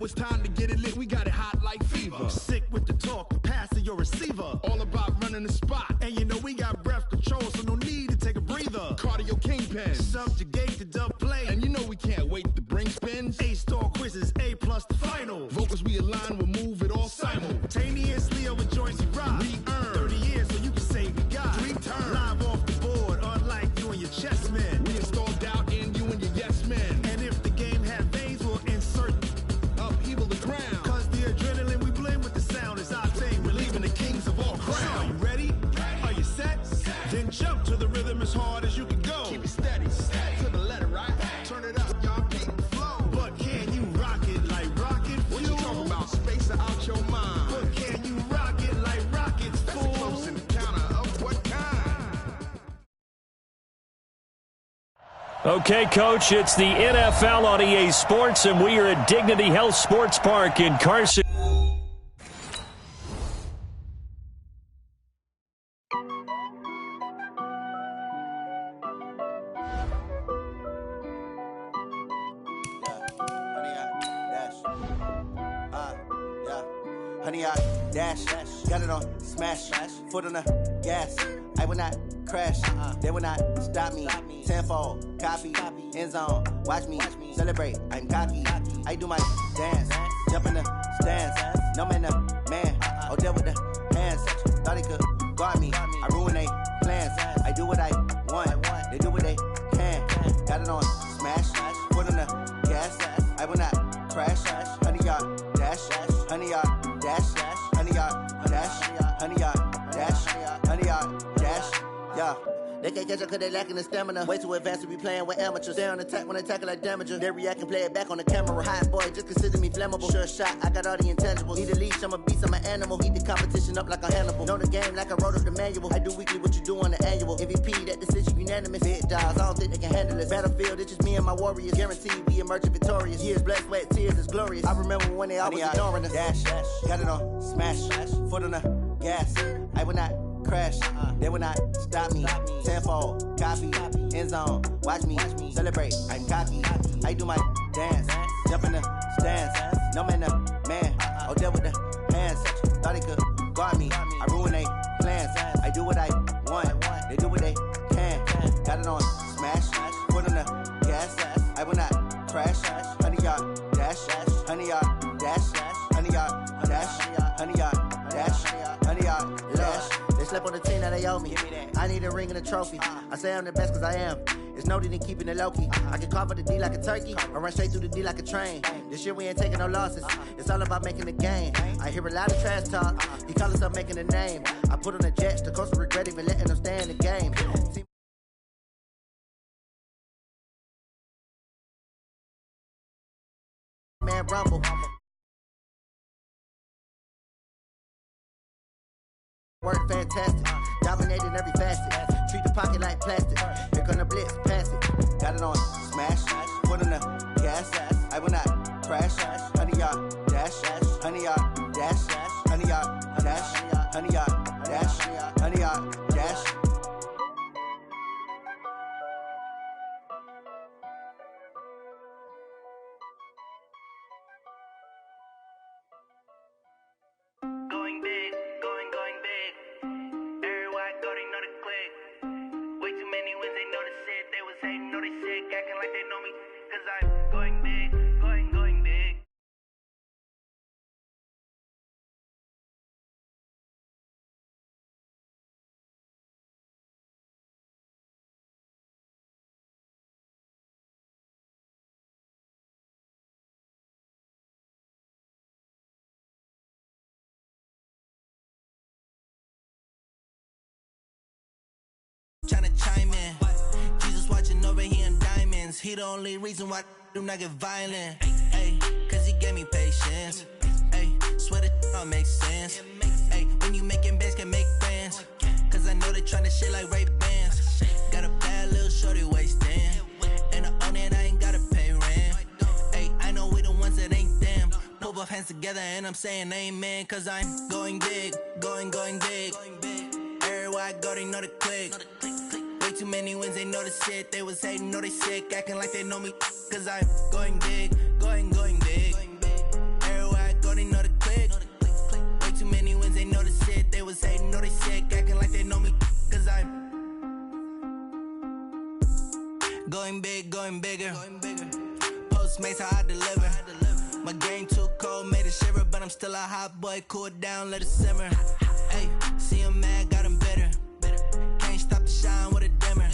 it's time to get it lit. We got it hot like fever. I'm sick with the talk, passing your receiver. All about running the spot. And you know we got breath control, so no need to take a breather. Cardio kingpin. Subjugate the dub play. And you know we can't wait to bring spins. A-star quizzes, A+ the final. Vocals we align, we'll move it all simultaneously over joints we rock. We earn 30 years so you can say we got 3 turns. Live off the board, unlike you and your chess men. We install doubt in you and your yes men. And if the game had veins, we'll insert upheaval the ground. Cause the adrenaline we blend with the sound is our thing. We're leaving the kings of all crowns. So are you ready? Are you set? Then jump to the rhythm as hard as you can go. Keep it steady, to the letter, right? Turn it up, y'all, beat the flow. But can you rock it like rocket fuel? What you talking about? Space out your mind. But can you rock it like rockets, fool? That's a close encounter of what kind? Okay, Coach, it's the NFL on EA Sports, and we are at Dignity Health Sports Park in Carson. Honey, I dash, got it on smash, foot on the gas. I will not crash, they will not stop me. Tenfold, copy, end zone, watch me celebrate. I'm cocky, I do my dance, jump in the stands. No man, man, oh deal with the hands. Thought he could guard me, I ruin they plans. I do what I want, they do what they can. Got it on smash, foot on the gas. I will not crash, honey, yard dash, honey, yard dash, honey, yard dash, honey, yard dash, honey, yard dash, yeah. They can't catch up cause they lacking the stamina. Way too advanced to be playing with amateurs. They on attack when they tackle like damager. They react and play it back on the camera. Hot boy, just consider me flammable. Sure shot, I got all the intangibles. Need a leash, I'm a beast, I'm an animal. Heat the competition up like a Hannibal. Know the game like I wrote up the manual. I do weekly what you do on the annual. MVP, that decision unanimous. Big dogs, I don't think they can handle it. Battlefield, it's just me and my warriors. Guaranteed we emerging victorious. Years, blood, sweat, tears, it's glorious. I remember when they always ignoring us. Dash, got it on smash, foot on the gas. I will not crash, they will not stop me. Tenfold, copy, end zone, watch me celebrate. I'm cocky, I do my dance, jump in the stands. No man, man, oh deal with the hands. Thought he could guard me, I ruin they plans. I do what I want, they do what they can. Got it on smash, foot on the gas. I will not crash, honey, yard dash, honey, yard dash, honey, yard dash, honey, yard dash, honey, yard dash. They slept on the team that they owe me. I need a ring and a trophy. I say I'm the best cause I am. It's no need in keeping it low-key. I can carve for the D like a turkey, or run straight through the D like a train. This year we ain't taking no losses. It's all about making the game. I hear a lot of trash talk. He call himself making a name. I put on the Jets. The coach will regret even letting them stay in the game. Man, rumble. Work fantastic, dominating every facet. Treat the pocket like plastic. Here come the blitz, pass it. Got it on smash, foot on the gas. I will not crash. Honey, yard dash, honey, yard dash, honey, yard dash, honey, yard dash, honey, yard dash. Going big, going big. Everywhere I go, they know the click. Way too many wins, they know the shit. They was hating, know they sick, acting like they know me. Cause I'm going big, going big. Tryna chime in. Jesus watching over here in diamonds. He the only reason why I do not get violent. Ay, cause he gave me patience. Ay, swear that all makes sense. Ay, when you making bands can make friends. Cause I know they tryna shit like Ray-Bans. Got a bad little shorty wasting. And I own it, I ain't gotta pay rent. Ay, I know we the ones that ain't them. Put both hands together and I'm saying amen. Cause I'm going big, going big. Everywhere I go, they know the click. Way too many wins, they know the shit. They was hating, know they sick, acting like they know me. Cause I'm going big, going big. hot boy, cool it down, let it simmer. Hey, see him mad, got him bitter. Can't stop the shine with a dimmer.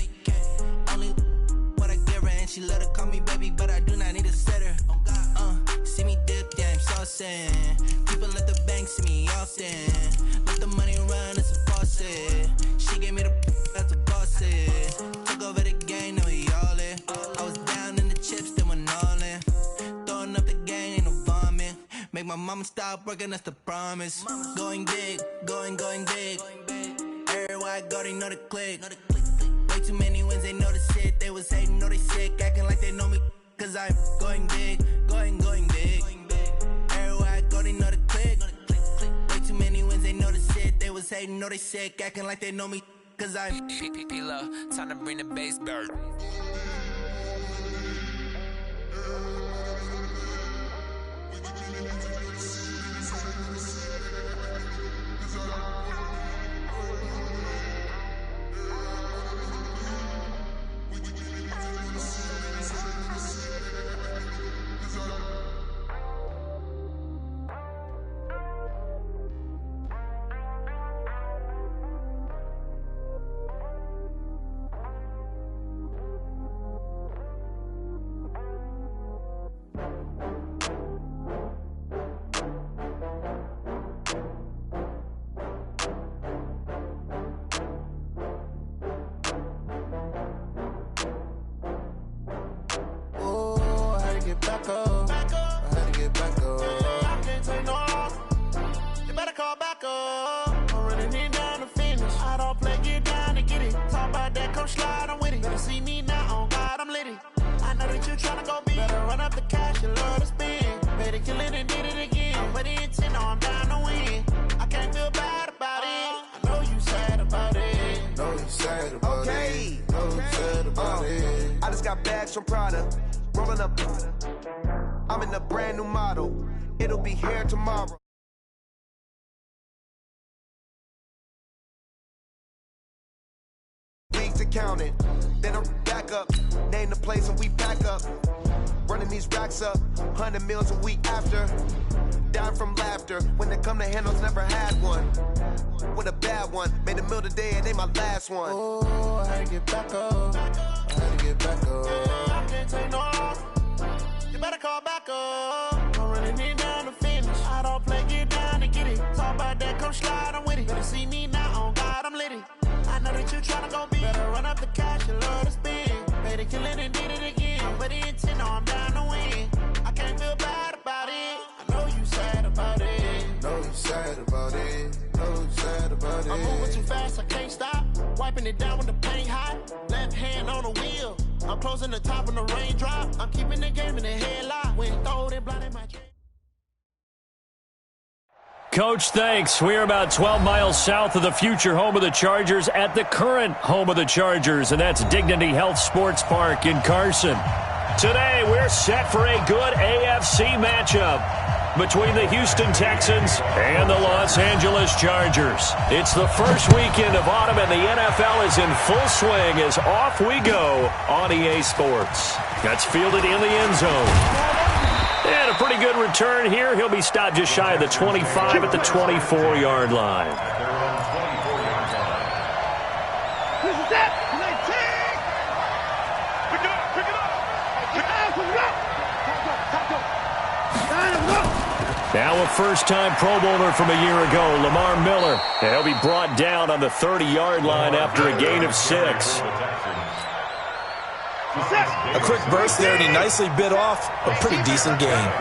Only what I give her, and she let her call me baby, but I do not need a sitter. See me dip, yeah, I'm saucing. People at the bank see me often. Let the money run, it's a faucet. She gave me the that's a boss it. Took over the game, now we all in. I was down in the chips, then went all in. Throwing up the game, ain't no vomit. Make my mama stop working, that's the promise. Going big, going big. Everywhere I go, they know the click. Way too many wins, they know the shit. They was hating, know they sick, acting like they know me. Cause I'm going big, going big. Everywhere I go, they know the click. Way too many wins, they know the shit. They was hating, know they sick, acting like they know me. Cause I'm P-P-P-Low, time to bring the bass back. Back up. I had to get back up. I can't take no loss. You better call back up. I'm running it down to finish. I don't play, get down to get it. Talk about that, come slide, I'm with it. Better see me now, on God, I'm litty. I know that you tryna go big. Better run up the cash, you love to spend. Better kill it and did it again. I'm with the intent, no, I'm down to win. I can't feel bad about it. I know you sad about it. Know you sad about it. Know you sad about it. I just got bags from Prada. Rolling up, I'm in a brand new model. It'll be here tomorrow. Weeks to count it, then I'm back up. Name the place and we pack up. Running these racks up, 100 meals a week after. Down from laughter, when they come to handles, never had one. With a bad one, made a meal today and they my last one. Oh, I had to get back up. I had to get back up. I can't take no loss. You better call back up. I'm running it down to finish. I don't play, get down to get it. Talk about that, come slide, I'm with it. Better see me now, on God, I'm litty. I know that you tryna go big. Better run up the cash, you love to spend. Better kill it and did it again. I'm with the intent, no, I'm down to win. I can't feel bad about it. I know you sad about it. Know you sad about it. Know you sad about it. I'm moving too fast, I can't stop. Wiping it down when the paint hot. Left hand on the wheel. I'm closing the top when the rain drop. I'm keeping the game in the headlock. When throw it, blinding my train. Coach, thanks. We're about 12 miles south of the future home of the Chargers at the current home of the Chargers, and that's Dignity Health Sports Park in Carson. Today, we're set for a good AFC matchup between the Houston Texans and the Los Angeles Chargers. It's the first weekend of autumn, and the NFL is in full swing as off we go on EA Sports. That's fielded in the end zone. And a pretty good return here. He'll be stopped just shy of the 25 at the 24-yard line. This is it. 19. Pick it up. Pick it up. Now a first-time Pro Bowler from a year ago, Lamar Miller. And he'll be brought down on the 30-yard line after a gain of 6. A quick burst there, and he nicely bit off a pretty decent gain.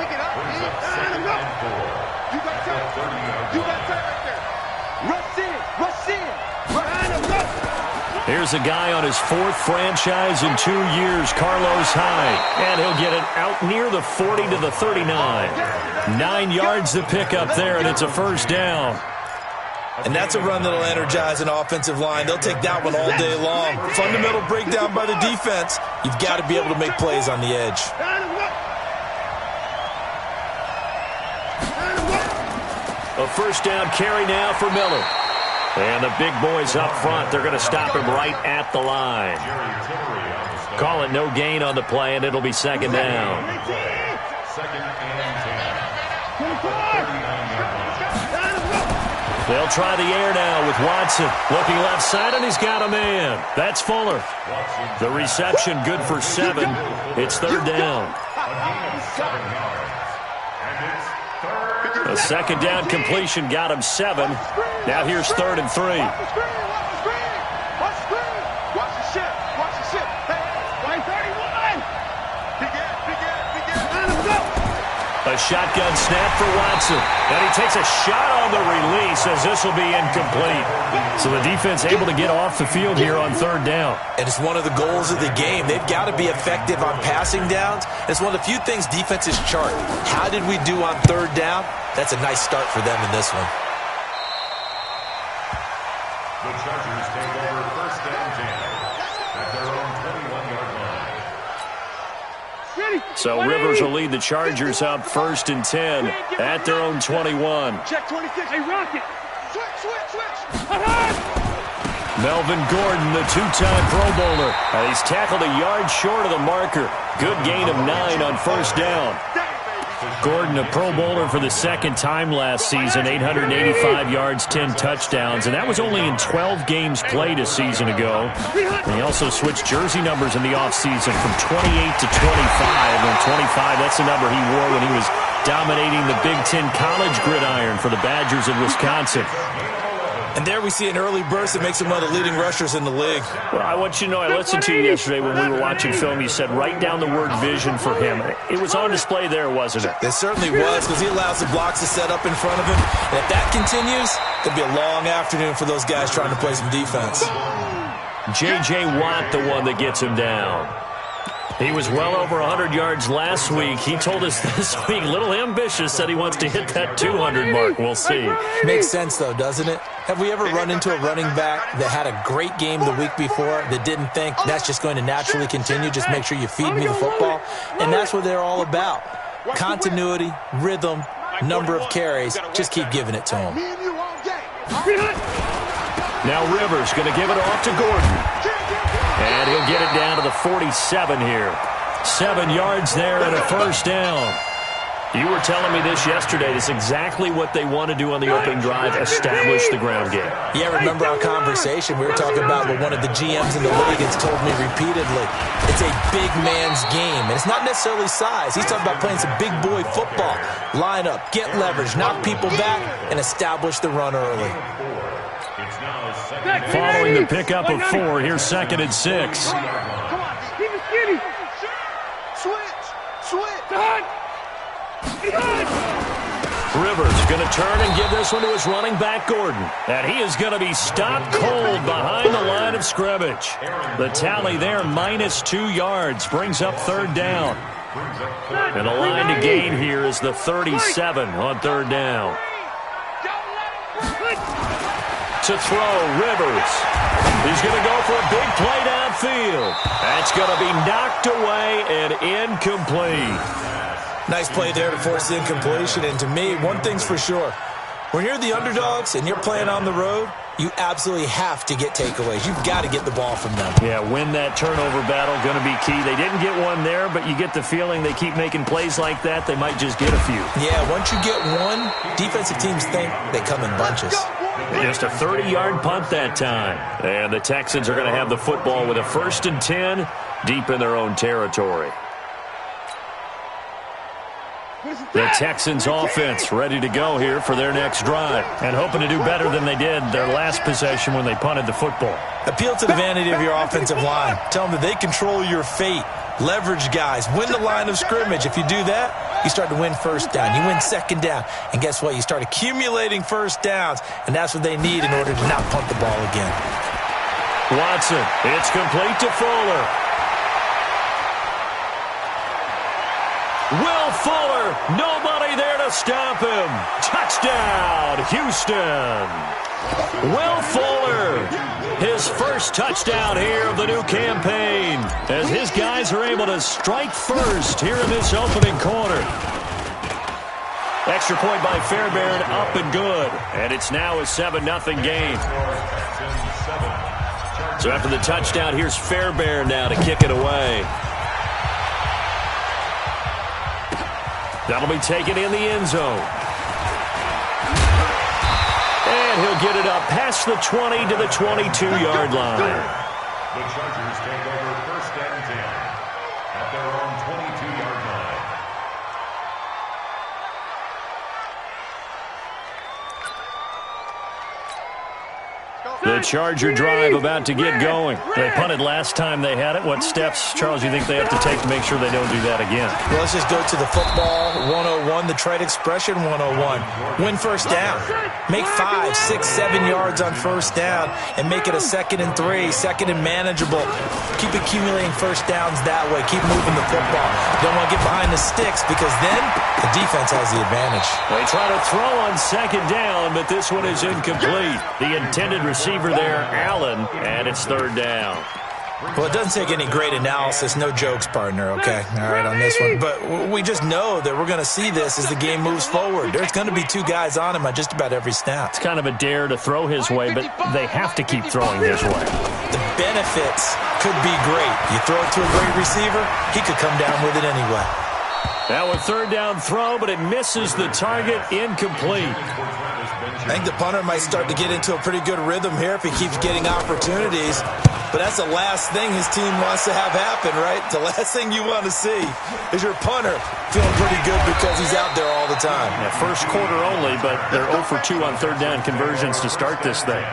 Here's a guy on his 4th franchise in 2 years, Carlos Hyde. And he'll get it out near the 40 to the 39. 9 yards to pick up there, and it's a first down. And that's a run that'll energize an offensive line. They'll take that one all day long. Fundamental breakdown by the defense. You've got to be able to make plays on the edge. A first down carry now for Miller. And the big boys up front, they're going to stop him right at the line. Call it no gain on the play, and it'll be second down. Second and 10. They'll try the air now with Watson. Looking left side, and he's got a man. That's Fuller. The reception good for 7. It's third down. A second down completion got him 7. Now here's 3rd and 3. A shotgun snap for Watson. And he takes a shot on the release as this will be incomplete. So the defense able to get off the field here on 3rd down. And it's one of the goals of the game. They've got to be effective on passing downs. It's one of the few things defenses chart. How did we do on 3rd down? That's a nice start for them in this one. The Chargers take over 1st and 10 at their own 21-yard line. So Rivers will lead the Chargers up 1st and 10 at their own 21. Check 26. Hey, Rocket. Switch. Melvin Gordon, the 2-time Pro Bowler. He's tackled a yard short of the marker. Good gain of 9 on 1st down. Gordon, a Pro Bowler for the 2nd time last season, 885 yards, 10 touchdowns, and that was only in 12 games played a season ago. And he also switched jersey numbers in the offseason from 28 to 25, and 25, that's the number he wore when he was dominating the Big Ten college gridiron for the Badgers of Wisconsin. And there we see an early burst that makes him one of the leading rushers in the league. Well, I want you to know, I listened to you yesterday when we were watching film. You said write down the word vision for him. It was on display there, wasn't it? It certainly was, because he allows the blocks to set up in front of him. And if that continues, it'll be a long afternoon for those guys trying to play some defense. J.J. Watt, the one that gets him down. He was well over 100 yards last week. He told us this week, a little ambitious, said he wants to hit that 200 mark. We'll see. Makes sense, though, doesn't it? Have we ever run into a running back that had a great game the week before that didn't think that's just going to naturally continue? Just make sure you feed me the football. And that's what they're all about. Continuity, rhythm, number of carries. Just keep giving it to him. Now Rivers going to give it off to Gordon. And he'll get it down to the 47 here. 7 yards there and a 1st down. You were telling me this yesterday. This is exactly what they want to do on the opening drive, establish the ground game. Yeah, remember our conversation? We were talking about what one of the GMs in the league has told me repeatedly. It's a big man's game, and it's not necessarily size. He's talking about playing some big boy football. Line up, get leverage, knock people back, and establish the run early. Following the pickup of 4, here's 2nd and 6. Come on, keep it skinny. Switch. Rivers going to turn and give this one to his running back, Gordon. And he is going to be stopped cold behind the line of scrimmage. The tally there, -2 yards, brings up 3rd down. And the line to gain here is the 37 on 3rd down. To throw, Rivers. He's going to go for a big play downfield. That's going to be knocked away and incomplete. Nice play there to force the incompletion. And to me, one thing's for sure. When you're the underdogs and you're playing on the road, you absolutely have to get takeaways. You've got to get the ball from them. Yeah, win that turnover battle, going to be key. They didn't get one there, but you get the feeling they keep making plays like that, they might just get a few. Yeah, once you get one, defensive teams think they come in bunches. Just a 30-yard punt that time. And the Texans are going to have the football with a 1st and 10 deep in their own territory. The Texans offense ready to go here for their next drive and hoping to do better than they did their last possession when they punted the football. Appeal to the vanity of your offensive line. Tell them that they control your fate. Leverage guys. Win the line of scrimmage. If you do that, you start to win 1st down. You win 2nd down. And guess what? You start accumulating 1st downs. And that's what they need in order to not punt the ball again. Watson. It's complete to Fuller. Will Fuller, nobody there to stop him. Touchdown, Houston. Will Fuller, his first touchdown here of the new campaign, as his guys are able to strike first here in this opening quarter. Extra point by Fairbairn, up and good. And it's now a 7-0 game. So after the touchdown, here's Fairbairn now to kick it away. That'll be taken in the end zone. And past the 20 to the 22-yard line. The Chargers take over first and 10 at their own 22-yard line. The Charger drive about to get going. They punted last time they had it. What steps, Charles, you think they have to take to make sure they don't do that again? Well, let's just go to the football 101, the trade expression 101. Win first down. Make 5, 6, 7 yards on first down and make it a 2nd and 3, 2nd and manageable. Keep accumulating first downs that way. Keep moving the football. Don't want to get behind the sticks because then the defense has the advantage. They try to throw on 2nd down, but this one is incomplete. The intended receiver there, Allen, and it's 3rd down. Well, it doesn't take any great analysis. No jokes, partner, okay? All right, on this one. But we just know that we're going to see this as the game moves forward. There's going to be 2 guys on him on just about every snap. It's kind of a dare to throw his way, but they have to keep throwing his way. The benefits could be great. You throw it to a great receiver, he could come down with it anyway. Now a 3rd down throw, but it misses the target, incomplete. I think the punter might start to get into a pretty good rhythm here if he keeps getting opportunities. But that's the last thing his team wants to have happen, right? The last thing you want to see is your punter feeling pretty good because he's out there all the time. Yeah, first quarter only, but they're 0 for 2 on 3rd down conversions to start this thing.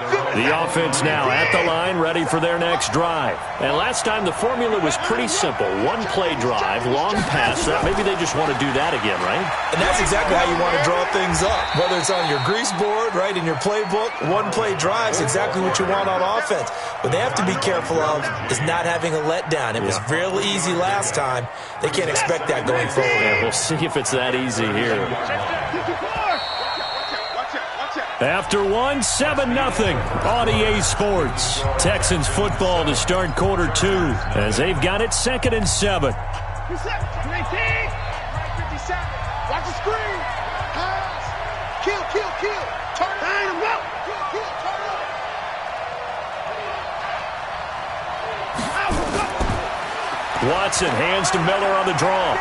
The offense now at the line, ready for their next drive. And last time the formula was pretty simple. 1-play drive, long pass. Maybe they just want to do that again, right? And that's exactly how you want to draw things up. Whether it's on your grease board, right, in your playbook, 1-play drive's exactly what you want on offense. What they have to be careful of is not having a letdown. It was real easy last time. They can't expect that going forward. Yeah, we'll see if it's that easy here. After 1, 7-0 on EA Sports. Texans football to start quarter 2 as they've got it 2nd and 7. Watch the screen. Pass. Kill. Turn him up. Kill. Turn up. Watson hands to Miller on the draw.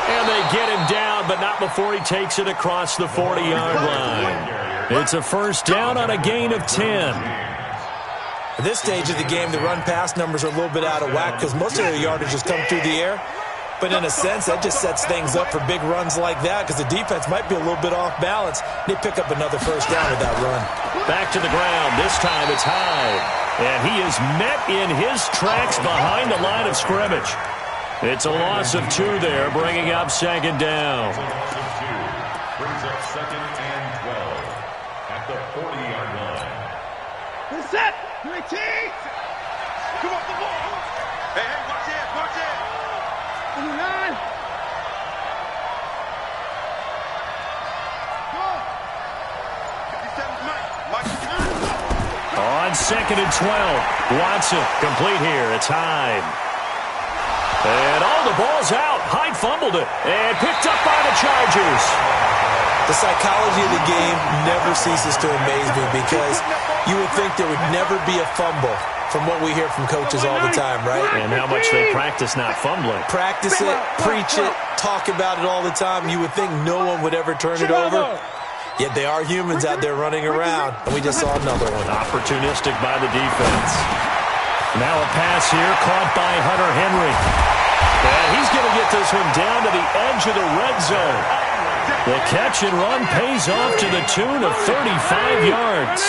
And they get him down, but not before he takes it across the 40-yard line. It's a 1st down on a gain of 10. At this stage of the game, the run-pass numbers are a little bit out of whack because most of their yardage just come through the air. But in a sense, that just sets things up for big runs like that because the defense might be a little bit off balance. They pick up another 1st down with that run. Back to the ground. This time it's Hyde. And he is met in his tracks behind the line of scrimmage. It's a loss of 2 there, bringing up 2nd down. Brings up 2nd and 12 at the 40-yard line. What's up? Come off the ball. Hey, watch it. 9. On 2nd and 12, Watson complete here. It's Hyde. And the ball's out. Hyde fumbled it and picked up by the Chargers. The psychology of the game never ceases to amaze me because you would think there would never be a fumble from what we hear from coaches all the time, right? And how much they practice not fumbling. Practice it, preach it, talk about it all the time. You would think no one would ever turn it over. Yet they are humans out there running around, and we just saw another one. Opportunistic by the defense. Now a pass here caught by Hunter Henry. And he's going to get this one down to the edge of the red zone. The catch and run pays off to the tune of 35 yards.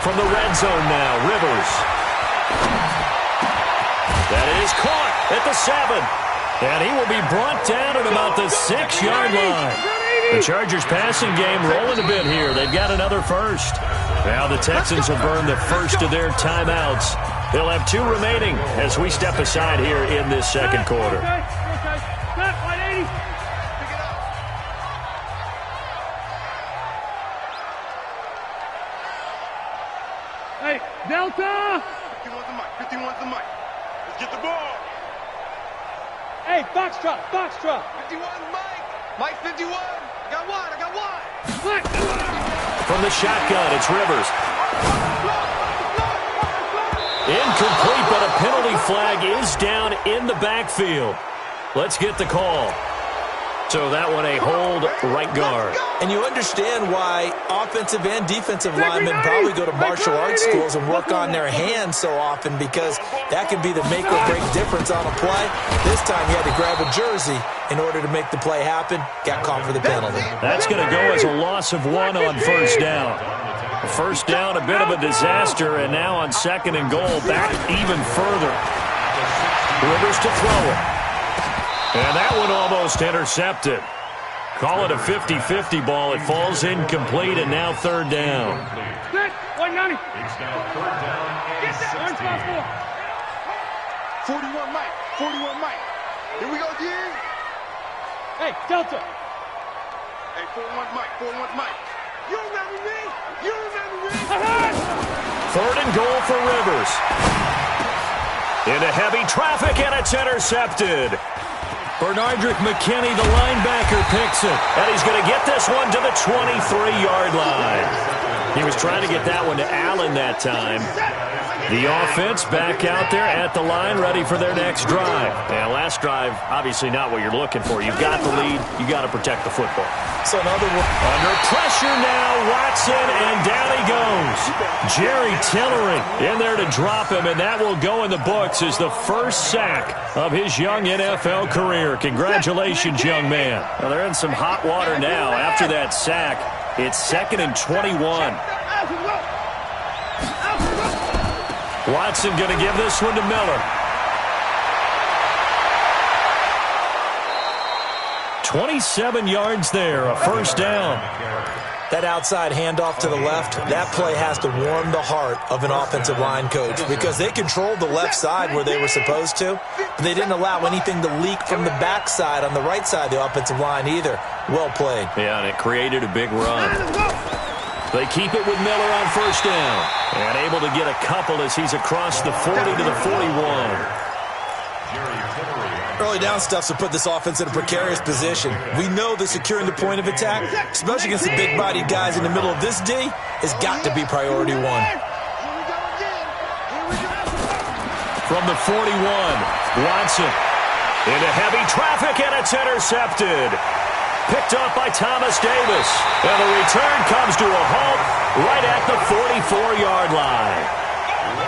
From the red zone now, Rivers. That is caught at the 7. And he will be brought down at about the 6-yard line. The Chargers passing game rolling a bit here. They've got another 1st. Now the Texans have burned the 1st of their timeouts. They'll have 2 remaining as we step aside here in this 2nd quarter. Hey, Delta! 51's the mic. Let's get the ball. Hey, Foxtrot. 51's Mike. Mike 51. I got one. From the shotgun, it's Rivers. Incomplete, but a penalty flag is down in the backfield. Let's get the call. So that one a hold right guard. And you understand why offensive and defensive linemen probably go to martial arts schools and work on their hands so often, because that can be the make or break difference on a play. This time he had to grab a jersey in order to make the play happen. Got caught for the penalty. That's going to go as a loss of 1 on first down. First down, a bit of a disaster, and now on 2nd and goal, back even further. Rivers to throw it. And that one almost intercepted. Call it a 50-50 ball. It falls incomplete, and now 3rd down. 190. It's now 3rd down and 16. 41 Mike. 41 Mike. Here we go, G. Hey, Delta. Hey, 41 Mike. 41 Mike. You remember me? You remember me? 3rd and goal for Rivers. Into heavy traffic, and it's intercepted. Bernardrick McKinney, the linebacker, picks it. And he's going to get this one to the 23-yard line. He was trying to get that one to Allen that time. The offense back out there at the line, ready for their next drive. And last drive, obviously not what you're looking for. You've got the lead. You've got to protect the football. So another one. Under pressure now, Watson, and down he goes. Jerry Tillery in there to drop him, and that will go in the books as the first sack of his young NFL career. Congratulations, young man. Well, they're in some hot water now after that sack. It's 2nd and 21. Watson going to give this one to Miller. 27 yards there, a first down. That outside handoff to the left, that play has to warm the heart of an offensive line coach, because they controlled the left side where they were supposed to, but they didn't allow anything to leak from the backside on the right side of the offensive line either. Well played. Yeah, and it created a big run. They keep it with Miller on first down. And able to get a couple as he's across the 40 to the 41. Early down stuffs will put this offense in a precarious position. We know that securing the point of attack, especially against the big-bodied guys in the middle of this D, has got to be priority 1. From the 41, Watson into heavy traffic, and it's intercepted. Picked up by Thomas Davis. And the return comes to a halt right at the 44-yard line.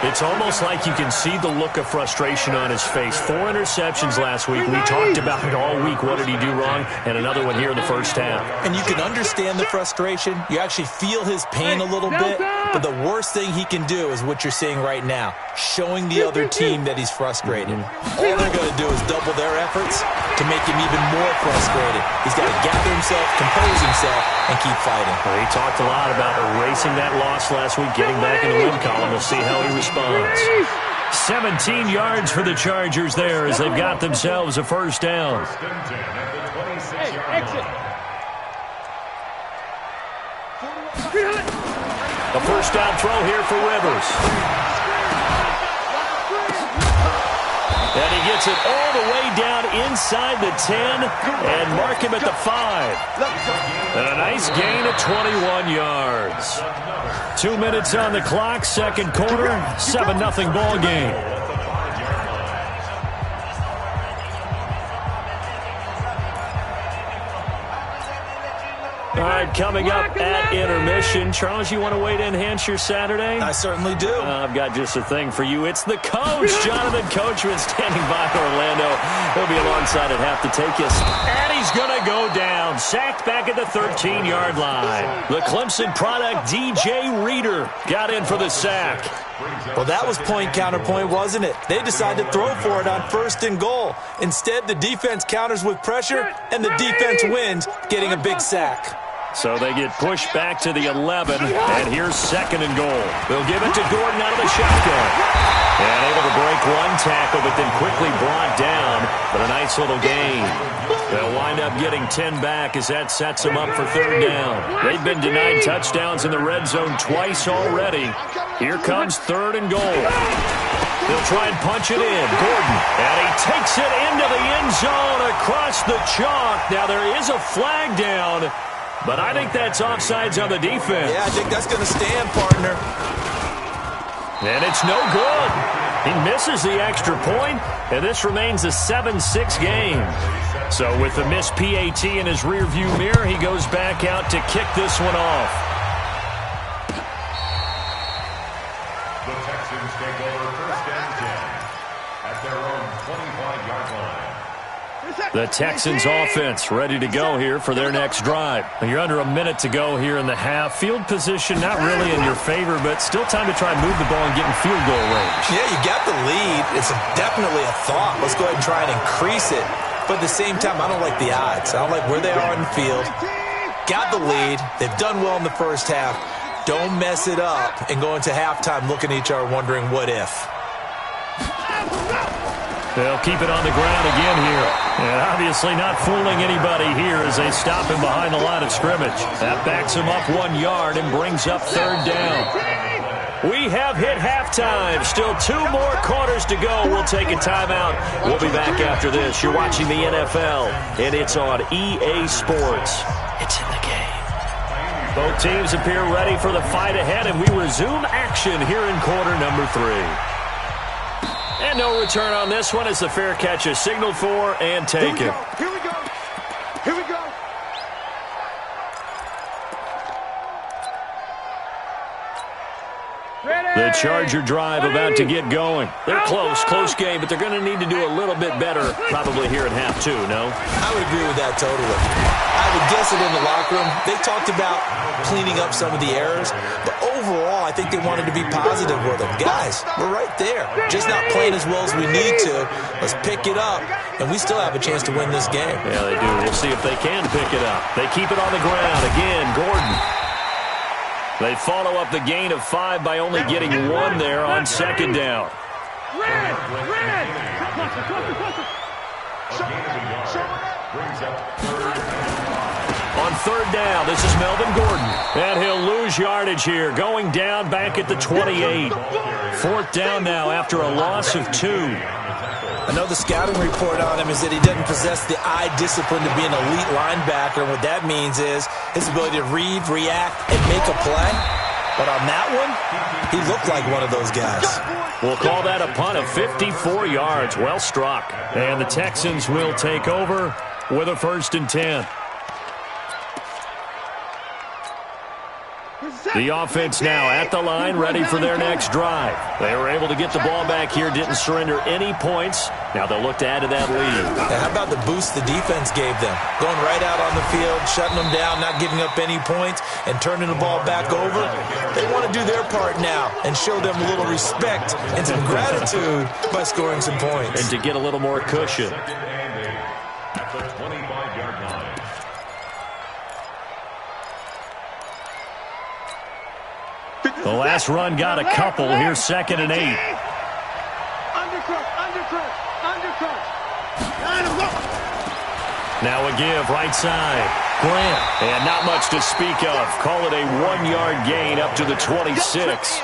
It's almost like you can see the look of frustration on his face. 4 interceptions last week. We talked about it all week. What did he do wrong? And another one here in the first half. And you can understand the frustration. You actually feel his pain a little bit. But the worst thing he can do is what you're seeing right now, showing the other team that he's frustrated. All they're going to do is double their efforts to make him even more frustrated. He's got to gather himself, compose himself, and keep fighting. Well, he talked a lot about erasing that loss last week, getting back in the win column. We'll see how he responds. 17 yards for the Chargers there as they've got themselves a first down. Hey, exit. A first down throw here for Rivers. And he gets it all the way down inside the 10 and mark him at the 5. And a nice gain of 21 yards. 2 minutes on the clock, second quarter, 7-0 ball game. All right, coming up at intermission. Charles, you want to wait to enhance your Saturday? I certainly do. I've got just a thing for you. It's the coach, Jonathan Coachman, standing by Orlando. He'll be alongside at half to take us. And he's going to go down. Sacked back at the 13-yard line. The Clemson product, DJ Reader, got in for the sack. Well, that was point counterpoint, wasn't it? They decided to throw for it on 1st and goal. Instead, the defense counters with pressure, and the defense wins, getting a big sack. So they get pushed back to the 11, and here's 2nd and goal. They'll give it to Gordon out of the shotgun. And able to break one tackle, but then quickly brought down. But a nice little gain. They'll wind up getting 10 back as that sets them up for 3rd down. They've been denied touchdowns in the red zone twice already. Here comes 3rd and goal. They'll try and punch it in. Gordon, and he takes it into the end zone across the chalk. Now there is a flag down, but I think that's offsides on the defense. Yeah, I think that's going to stand, partner. And it's no good. He misses the extra point, and this remains a 7-6 game. So with the missed PAT in his rearview mirror, he goes back out to kick this one off. The Texans take over first and 10 at their own 25-yard line. The Texans offense ready to go here for their next drive. You're under a minute to go here in the half. Field position not really in your favor, but still time to try and move the ball and get in field goal range. Yeah, you got the lead. It's definitely a thought. Let's go ahead and try and increase it. But at the same time, I don't like the odds. I don't like where they are on the field. Got the lead. They've done well in the first half. Don't mess it up and go into halftime looking at each other wondering what if. They'll keep it on the ground again here. And obviously not fooling anybody here as they stop him behind the line of scrimmage. That backs him up 1 yard and brings up third down. We have hit halftime. Still 2 more quarters to go. We'll take a timeout. We'll be back after this. You're watching the NFL, and it's on EA Sports. It's in the game. Both teams appear ready for the fight ahead, and we resume action here in quarter number 3. And no return on this one as the fair catch is signaled for and taken. Here we go. Here we go. The Charger drive about to get going. They're close game, but they're going to need to do a little bit better probably here in half 2, no? I would agree with that totally. I would guess it in the locker room. They talked about cleaning up some of the errors, but overall, I think they wanted to be positive with them. Guys, we're right there. Just not playing as well as we need to. Let's pick it up, and we still have a chance to win this game. Yeah, they do. We'll see if they can pick it up. They keep it on the ground. Again, Gordon. They follow up the gain of 5 by only getting 1 there on second down. Red! On third down, this is Melvin Gordon. And he'll lose yardage here, going down back at the 28. Fourth down now after a loss of 2. I know the scouting report on him is that he doesn't possess the eye discipline to be an elite linebacker. And what that means is his ability to read, react, and make a play. But on that one, he looked like one of those guys. We'll call that a punt of 54 yards. Well struck. And the Texans will take over with a 1st and 10. The offense now at the line, ready for their next drive. They were able to get the ball back here, didn't surrender any points. Now they'll look to add to that lead. Now, how about the boost the defense gave them? Going right out on the field, shutting them down, not giving up any points, and turning the ball back over. They want to do their part now and show them a little respect and some gratitude by scoring some points. And to get a little more cushion. At the 25-yard line. The last run got a couple. Here's 2nd and 8. Undercut. Now a give, right side. Grant. And not much to speak of. Call it a 1-yard gain up to the 26.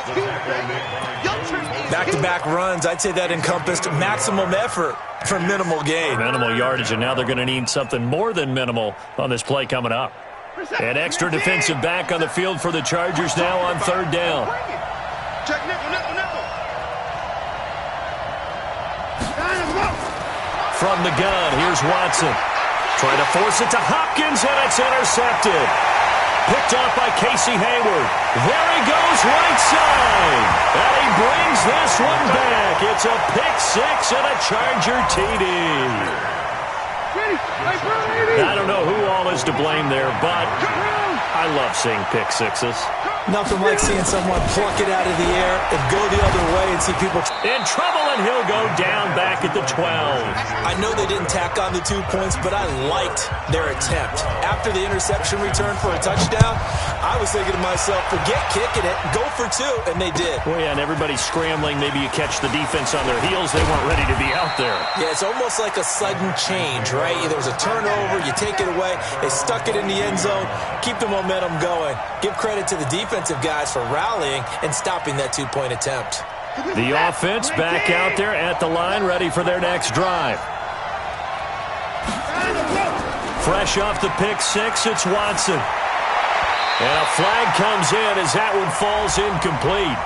Back-to-back runs, I'd say that encompassed maximum effort for minimal gain. Minimal yardage, and now they're going to need something more than minimal on this play coming up. An extra defensive back on the field for the Chargers now on third down. Check nickel. From the gun, here's Watson. Trying to force it to Hopkins, and it's intercepted. Picked off by Casey Hayward. There he goes, right side. And he brings this one back. It's a pick-6 and a Charger TD. I don't know who all is to blame there, but I love seeing pick-6s. Nothing like seeing someone pluck it out of the air and go the other way and see people in trouble, and he'll go down back at the 12. I know they didn't tack on the 2 points, but I liked their attempt. After the interception return for a touchdown, I was thinking to myself, forget kicking it, go for 2, and they did. Well, yeah, and everybody's scrambling. Maybe you catch the defense on their heels. They weren't ready to be out there. Yeah, it's almost like a sudden change, right? There was a turnover, you take it away, they stuck it in the end zone, keep the momentum going. Give credit to the defensive guys for rallying and stopping that 2-point attempt. The offense back out there at the line, ready for their next drive. Fresh off the pick-6, it's Watson. And a flag comes in as that one falls incomplete.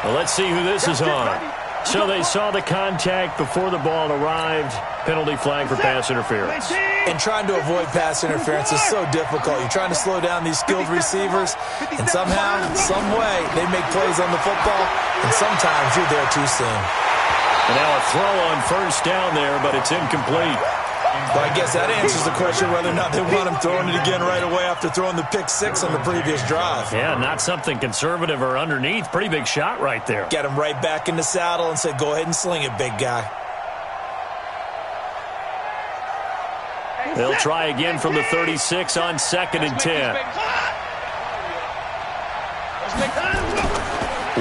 Well, let's see who this is on. So they saw the contact before the ball arrived. Penalty flag for pass interference. And trying to avoid pass interference is so difficult. You're trying to slow down these skilled receivers, and somehow, some way, they make plays on the football, and sometimes you're there too soon. And now a throw on first down there, but it's incomplete. Well, I guess that answers the question whether or not they want him throwing it again right away after throwing the pick six on the previous drive. Yeah, not something conservative or underneath. Pretty big shot right there. Get him right back in the saddle and said, go ahead and sling it, big guy. They'll try again from the 36 on 2nd and 10.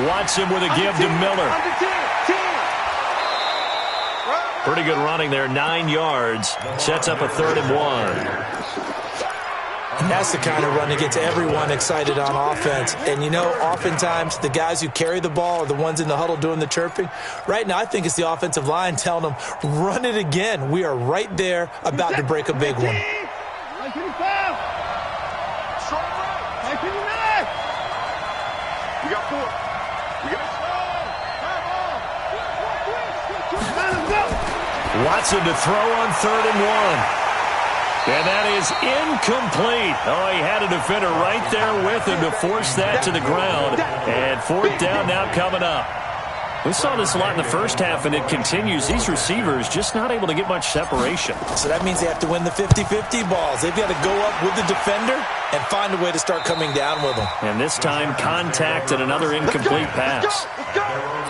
Watson with a give to Miller. Pretty good running there, 9 yards. Sets up a 3rd and 1. And that's the kind of run that gets everyone excited on offense. And, you know, oftentimes the guys who carry the ball are the ones in the huddle doing the chirping. Right now, I think it's the offensive line telling them, run it again. We are right there about to break a big one. We got 4. We got Watson to throw on 3rd and 1. And that is incomplete. Oh, he had a defender right there with him to force that to the ground. And 4th down now coming up. We saw this a lot in the first half, and it continues. These receivers just not able to get much separation. So that means they have to win the 50-50 balls. They've got to go up with the defender and find a way to start coming down with them. And this time, contact and another incomplete pass.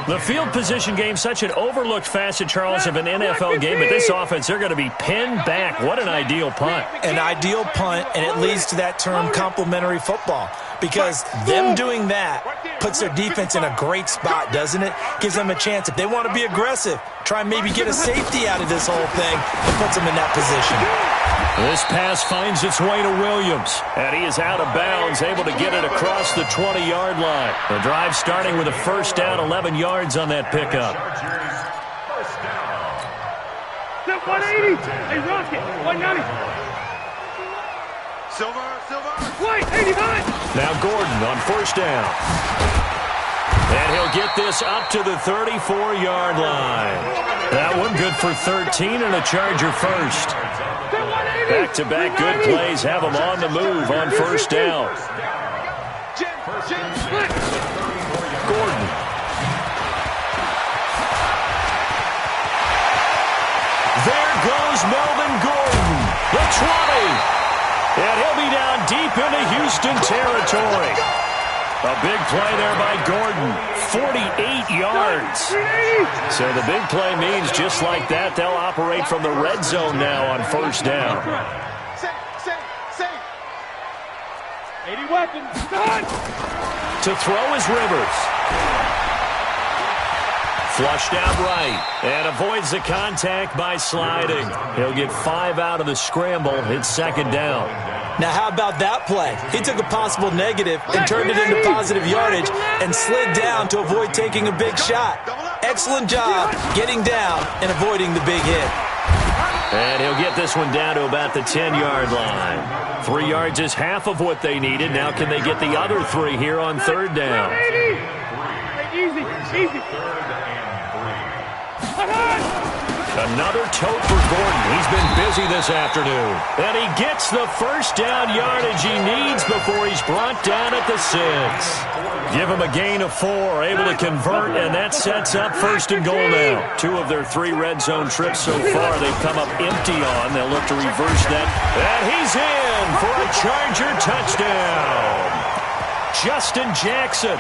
The field position game, such an overlooked facet, Charles, of an NFL game. But this offense, they're going to be pinned back. What an ideal punt. An ideal punt, and it leads to that term complementary football. Because them doing that puts their defense in a great spot, doesn't it? Gives them a chance. If they want to be aggressive, try and maybe get a safety out of this whole thing, it puts them in that position. This pass finds its way to Williams, and he is out of bounds, able to get it across the 20-yard line. The drive starting with a 1st down, 11 yards on that pickup. 180. Hey, Rocket. 190. Silver. White, 89. Now Gordon on 1st down. And he'll get this up to the 34-yard line. That one good for 13 and a Charger first. Back-to-back good plays have them on the move on 1st down. Gordon. There goes Melvin Gordon, the 20. And he'll be down deep into Houston territory. A big play there by Gordon, 48 yards. So the big play means just like that, they'll operate from the red zone now on 1st down. 80 weapons. To throw is Rivers. Flushed out right and avoids the contact by sliding. He'll get 5 out of the scramble. It's 2nd down. Now, how about that play? He took a possible negative and turned it into positive yardage and slid down to avoid taking a big shot. Excellent job getting down and avoiding the big hit. And he'll get this one down to about the 10-yard line. 3 yards is half of what they needed. Now can they get the other 3 here on 3rd down? Easy. Another tote for Gordon. He's been busy this afternoon. And he gets the 1st down yardage he needs before he's brought down at the 6. Give him a gain of 4, able to convert, and that sets up 1st and goal now. 2 of their 3 red zone trips so far they've come up empty on. They'll look to reverse that. And he's in for a Charger touchdown. Justin Jackson.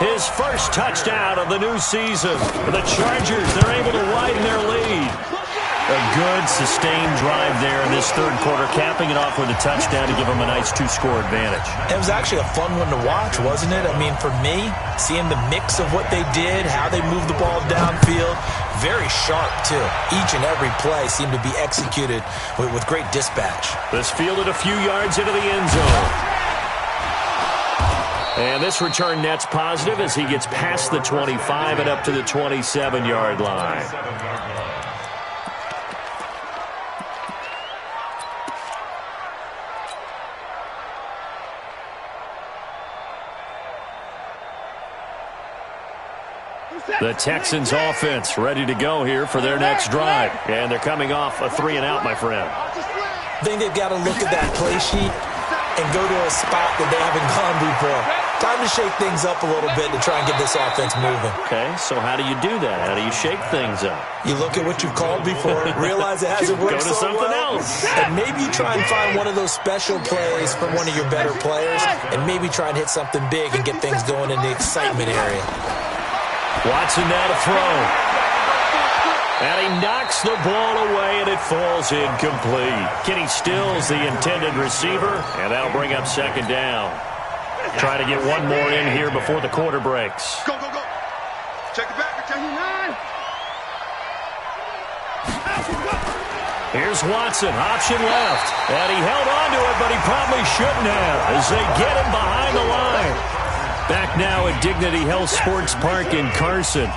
His first touchdown of the new season. The Chargers, they're able to widen their lead. A good, sustained drive there in this 3rd quarter, capping it off with a touchdown to give them a nice 2-score advantage. It was actually a fun one to watch, wasn't it? I mean, for me, seeing the mix of what they did, how they moved the ball downfield, very sharp, too. Each and every play seemed to be executed with great dispatch. This fielded a few yards into the end zone. And this return net's positive as he gets past the 25 and up to the 27-yard line. The Texans offense ready to go here for their next drive. And they're coming off a 3-and-out, my friend. I think they've got to look at that play sheet and go to a spot that they haven't gone before. Time to shake things up a little bit to try and get this offense moving. Okay, so how do you do that? How do you shake things up? You look at what you've called before, realize it hasn't worked so well. Go to something else. And maybe you try and find one of those special plays from one of your better players, and maybe try and hit something big and get things going in the excitement area. Watson now to throw. And he knocks the ball away, and it falls incomplete. Kenny Stills, the intended receiver, and that'll bring up second down. Try to get one more in here before the quarter breaks. Go, go, go. Check it back. Check it back. Here's Watson, option left. And he held on to it, but he probably shouldn't have as they get him behind the line. Back now at Dignity Health Sports Park in Carson.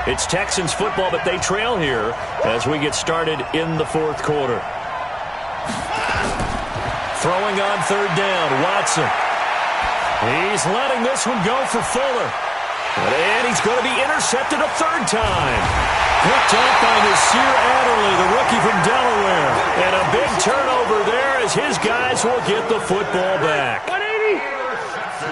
It's Texans football, but they trail here as we get started in the fourth quarter. Throwing on third down, Watson. He's letting this one go for Fuller. And he's going to be intercepted a third time. Picked up by Nasir Adderley, the rookie from Delaware. And a big turnover there as his guys will get the football back.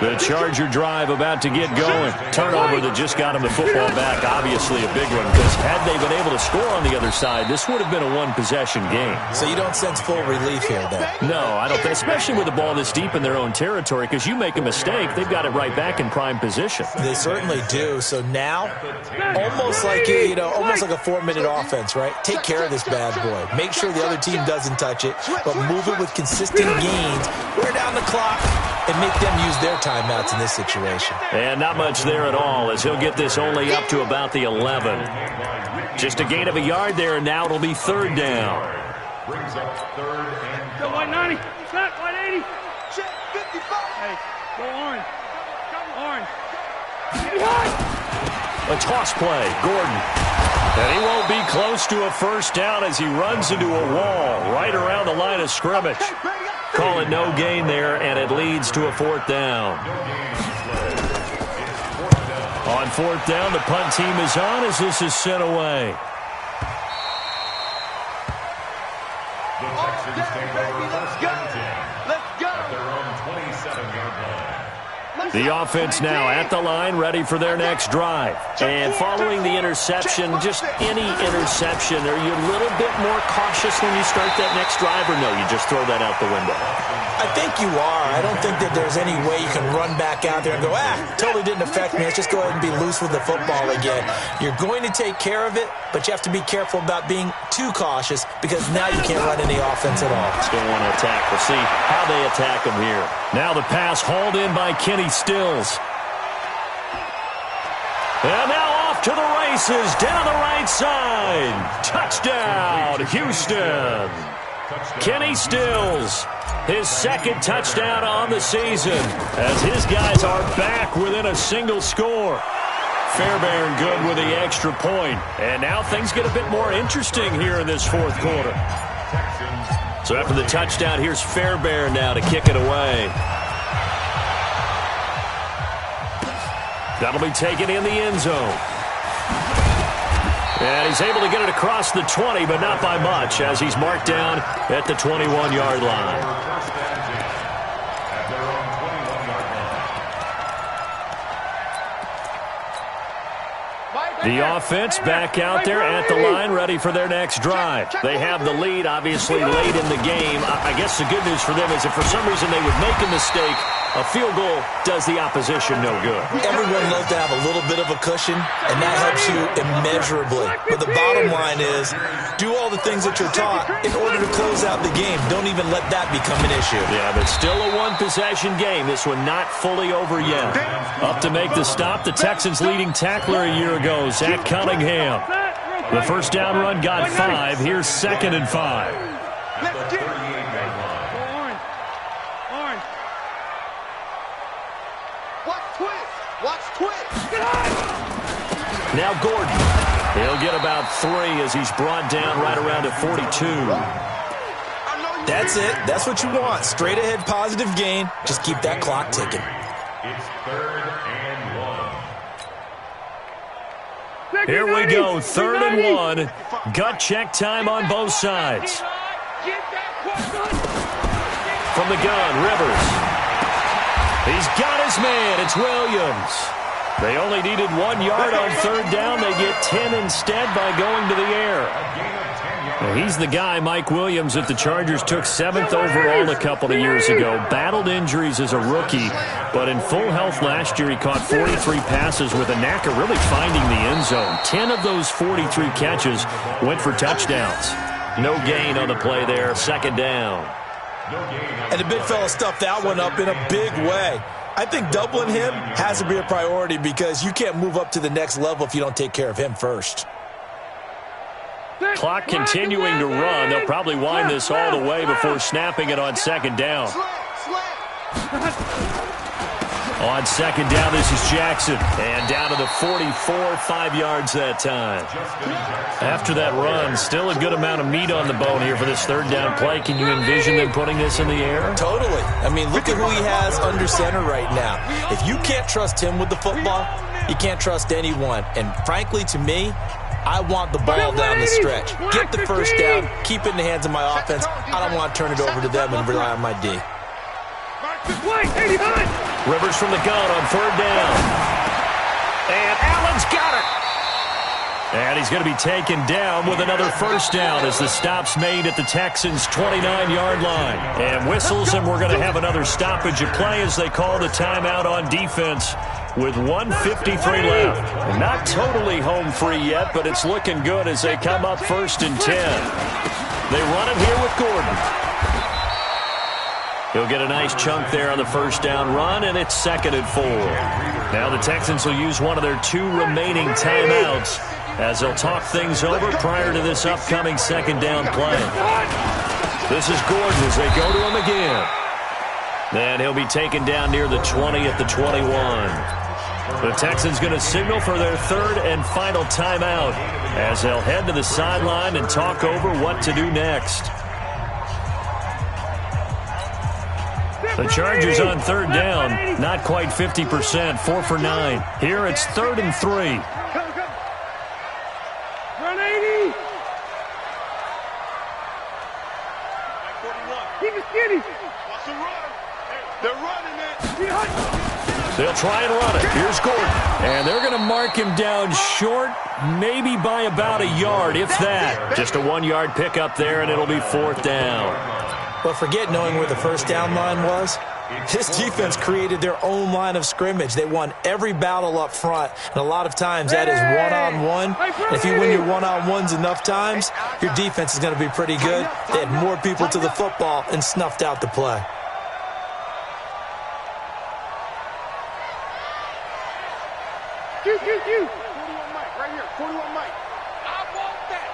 The Charger drive about to get going. Turnover that just got him the football back. Obviously a big one, because had they been able to score on the other side, this would have been a one-possession game. So you don't sense full relief here, then? No, I don't think, especially with the ball this deep in their own territory, because you make a mistake, they've got it right back in prime position. They certainly do. So now, almost like almost like a 4-minute offense, right? Take care of this bad boy. Make sure the other team doesn't touch it, but move it with consistent gains. Wear down the clock and make them use their timeouts in this situation. And not much there at all, as he'll get this only up to about the 11. Just a gain of a yard there, and now it'll be third down. Brings up third and 190. Set 180. Check 55. Hey, go orange. Orange. A toss play, Gordon. And he won't be close to a first down as he runs into a wall right around the line of scrimmage. Call it no gain there, and it leads to a fourth down. On fourth down, the punt team is on as this is sent away. the Texans take over first and 10 at their own 27-yard line. The offense now at the line, ready for their next drive. And following the interception, just any interception, are you a little bit more cautious when you start that next drive, or no, you just throw that out the window? I think you are. I don't think that there's any way you can run back out there and go, totally didn't affect me. Let's just go ahead and be loose with the football again. You're going to take care of it, but you have to be careful about being too cautious because now you can't run any offense at all. Still want to attack. We'll see how they attack them here. Now the pass hauled in by Kenny Stills. And now off to the races down the right side. Touchdown, Houston. Kenny Stills, his second touchdown on the season as his guys are back within a single score. Fairbairn good with the extra point. And now things get a bit more interesting here in this fourth quarter. So after the touchdown, here's Fairbairn now to kick it away. That'll be taken in the end zone. And he's able to get it across the 20, but not by much, as he's marked down at the 21-yard line. The offense back out there at the line, ready for their next drive. They have the lead, obviously, late in the game. I guess the good news for them is if for some reason they would make a mistake, a field goal does the opposition no good. Everyone loves to have a little bit of a cushion, and that helps you immeasurably. But the bottom line is, do all the things that you're taught in order to close out the game. Don't even let that become an issue. Yeah, but still a one-possession game. This one not fully over yet. Up to make the stop, the Texans' leading tackler a year ago, Zach Cunningham. The first down run got 5. Here's 2nd and 5. Now Gordon. He'll get about 3 as he's brought down right around at 42. That's it. That's what you want. Straight ahead positive gain. Just keep that clock ticking. It's 3rd and 1. Here we go, 3rd and 1. Gut check time on both sides. From the gun, Rivers. He's got his man. It's Williams. They only needed 1 yard on 3rd down. They get 10 instead by going to the air. Now, he's the guy, Mike Williams, that the Chargers took 7th overall a couple of years ago. Battled injuries as a rookie, but in full health last year, he caught 43 passes with a knack of really finding the end zone. 10 of those 43 catches went for touchdowns. No gain on the play there, 2nd down. And the big fella stuffed that one up in a big way. I think doubling him has to be a priority because you can't move up to the next level if you don't take care of him first. Clock continuing to run. They'll probably wind this all the way before snapping it on 2nd down. On 2nd down, this is Jackson. And down to the 44, 5 yards that time. After that run, still a good amount of meat on the bone here for this 3rd down play. Can you envision them putting this in the air? Totally. I mean, look at who he has under center right now. If you can't trust him with the football, you can't trust anyone. And frankly, to me, I want the ball down the stretch. Get the 1st down, keep it in the hands of my offense. I don't want to turn it over to them and rely on my D. Rivers from the gun on 3rd down. And Allen's got it. And he's going to be taken down with another 1st down as the stop's made at the Texans' 29-yard line. And whistles, and we're going to have another stoppage of play as they call the timeout on defense with 1:53 left. And not totally home free yet, but it's looking good as they come up 1st and 10. They run it here with Gordon. He'll get a nice chunk there on the 1st down run, and it's 2nd and 4. Now the Texans will use one of their 2 remaining timeouts as they'll talk things over prior to this upcoming 2nd down play. This is Gordon as they go to him again. Then he'll be taken down near the 20 at the 21. The Texans going to signal for their 3rd and final timeout as they'll head to the sideline and talk over what to do next. The Chargers on 3rd down, not quite 50%, 4 for 9. Here it's 3rd and 3. Run 80. Keep it skinny. Watch the run. They're running it. They'll try and run it. Here's Gordon. And they're going to mark him down short, maybe by about a yard, if that. Just a 1-yard pickup there, and it'll be 4th down. But forget knowing where the 1st down line was. This defense created their own line of scrimmage. They won every battle up front, and a lot of times that is one-on-one. And if you win your one-on-ones enough times, your defense is going to be pretty good. They had more people to the football and snuffed out the play. You. 41 Mike, right here. 41 Mike. I want that.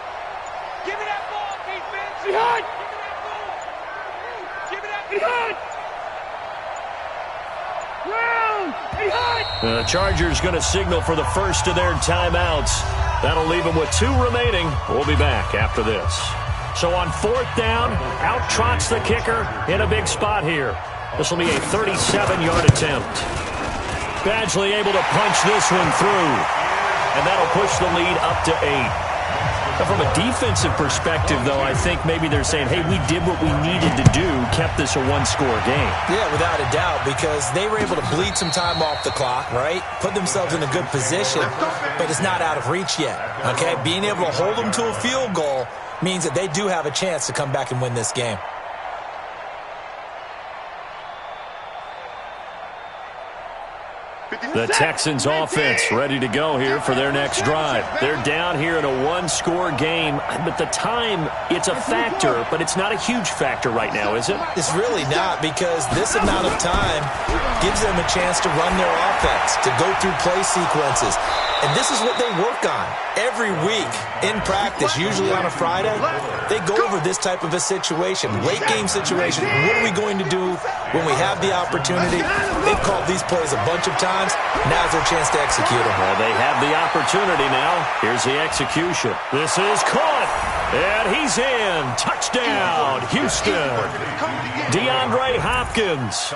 Give me that ball, defense. Behind. Give me that behind. The Chargers going to signal for the first of their timeouts. That'll leave them with 2 remaining. We'll be back after this. So on 4th down, out trots the kicker in a big spot here. This will be a 37-yard attempt. Badgley able to punch this one through. And that'll push the lead up to 8. Now from a defensive perspective, though, I think maybe they're saying, hey, we did what we needed to do, kept this a 1-score game. Yeah, without a doubt, because they were able to bleed some time off the clock, right? Put themselves in a good position, but it's not out of reach yet, okay? Being able to hold them to a field goal means that they do have a chance to come back and win this game. The Texans offense ready to go here for their next drive. They're down here in a 1-score game, but the time, it's a factor, but it's not a huge factor right now, is it? It's really not, because this amount of time gives them a chance to run their offense, to go through play sequences. And this is what they work on every week in practice, usually on a Friday. They go over this type of a situation, late game situation. What are we going to do when we have the opportunity? They've called these plays a bunch of times. Now's their chance to execute them. Well, they have the opportunity now. Here's the execution. This is caught. And he's in. Touchdown, Houston. DeAndre Hopkins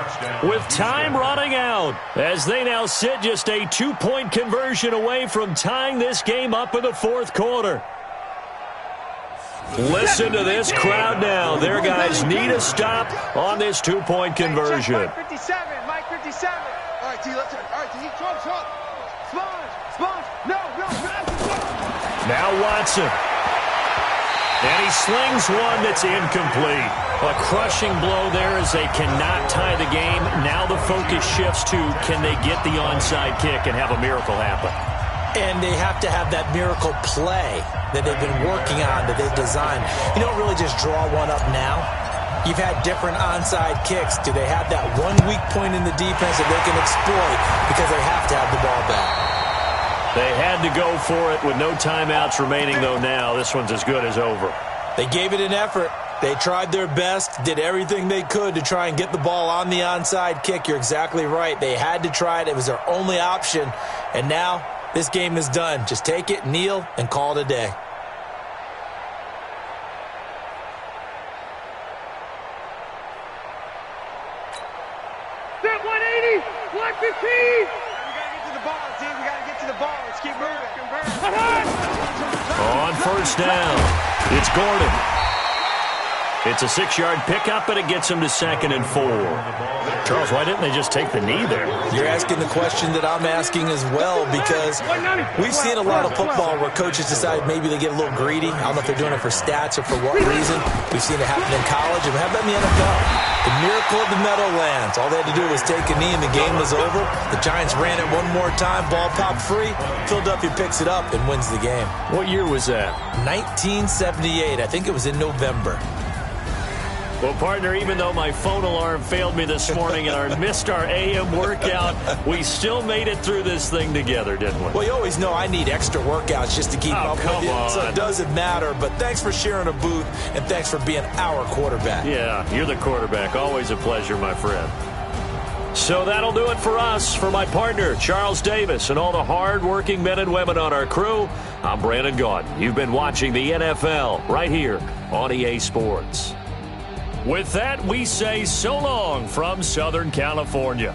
with time running out as they now sit just a 2-point conversion away from tying this game up in the fourth quarter. Listen to this crowd now. Their guys need a stop on this 2-point conversion. Mike 57. All right, T, let's all right, T, talk. Sponge. No. Now Watson. And he slings one that's incomplete. A crushing blow there as they cannot tie the game. Now the focus shifts to, can they get the onside kick and have a miracle happen? And they have to have that miracle play that they've been working on, that they've designed. You don't really just draw one up now. You've had different onside kicks. Do they have that one weak point in the defense that they can exploit because they have to have the ball back? They had to go for it with no timeouts remaining, though now. This one's as good as over. They gave it an effort. They tried their best, did everything they could to try and get the ball on the onside kick. You're exactly right. They had to try it. It was their only option. And now this game is done. Just take it, kneel, and call it a day. Set 180, 115. We got to get to the ball. Let's keep moving. On first down, it's Gordon. It's a 6-yard pickup, and it gets him to 2nd and 4. Charles, why didn't they just take the knee there? You're asking the question that I'm asking as well, because we've seen a lot of football where coaches decide maybe they get a little greedy. I don't know if they're doing it for stats or for what reason. We've seen it happen in college, and we have that in the NFL. The miracle of the Meadowlands. All they had to do was take a knee, and the game was over. The Giants ran it one more time. Ball popped free. Philadelphia picks it up and wins the game. What year was that? 1978. I think it was in November. Well, partner, even though my phone alarm failed me this morning and I missed our AM workout, we still made it through this thing together, didn't we? Well, you always know I need extra workouts just to keep up with you, so it doesn't matter. But thanks for sharing a booth, and thanks for being our quarterback. Yeah, you're the quarterback. Always a pleasure, my friend. So that'll do it for us. For my partner, Charles Davis, and all the hard-working men and women on our crew, I'm Brandon Gaudin. You've been watching the NFL right here on EA Sports. With that, we say so long from Southern California.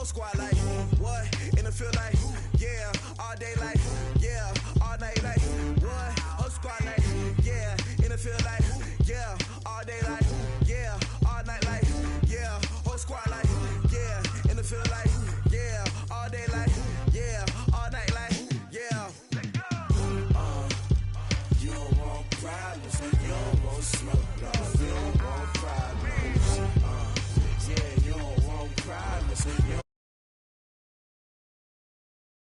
Squad like, what? In the field like, yeah, all day like, yeah, all night like, what? Whole squad like, yeah, in the field like.